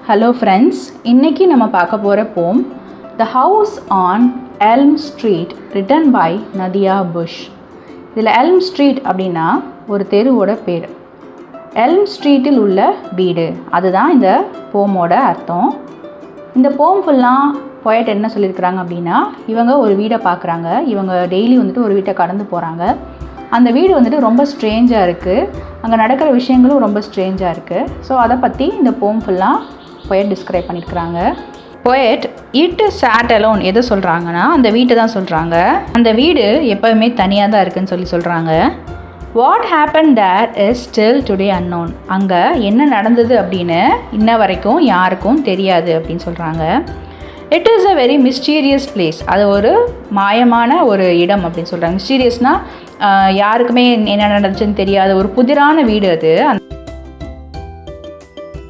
Hello friends, இன்றைக்கி நம்ம பார்க்க போகிற poem the house on elm street written by Nadia Bush. இதில் எல்ம் ஸ்ட்ரீட் அப்படின்னா ஒரு தெருவோட பேர். எல்ம் ஸ்ட்ரீட்டில் உள்ள வீடு, அதுதான் இந்த போமோட அர்த்தம். இந்த போம் ஃபுல்லாக போயட் என்ன சொல்லியிருக்கிறாங்க அப்படின்னா, இவங்க ஒரு வீடை பார்க்குறாங்க. இவங்க டெய்லி வந்துட்டு ஒரு வீட்டை கடந்து போகிறாங்க. அந்த வீடு வந்துட்டு ரொம்ப ஸ்ட்ரேஞ்சாக இருக்குது. அங்கே நடக்கிற விஷயங்களும் ரொம்ப ஸ்ட்ரேஞ்சாக இருக்குது. ஸோ அதை பற்றி இந்த போம் ஃபுல்லாக போயட் டிஸ்கிரைப் பண்ணியிருக்கிறாங்க. போயட் இட் சாட் அலோன் எதை சொல்கிறாங்கன்னா, அந்த வீட்டை தான் சொல்கிறாங்க. அந்த வீடு எப்போவுமே தனியாக தான் இருக்குதுன்னு சொல்கிறாங்க. What happen that is still today unknown. அங்கே என்ன நடந்தது அப்படின்னு இன்ன வரைக்கும் யாருக்கும் தெரியாது அப்படின்னு சொல்கிறாங்க. It is a very mysterious place. அது ஒரு மாயமான ஒரு இடம் அப்படின்னு சொல்கிறாங்க. மிஸ்டீரியஸ்னால் யாருக்குமே என்ன நடந்துச்சுன்னு தெரியாத ஒரு புதிரான வீடு அது.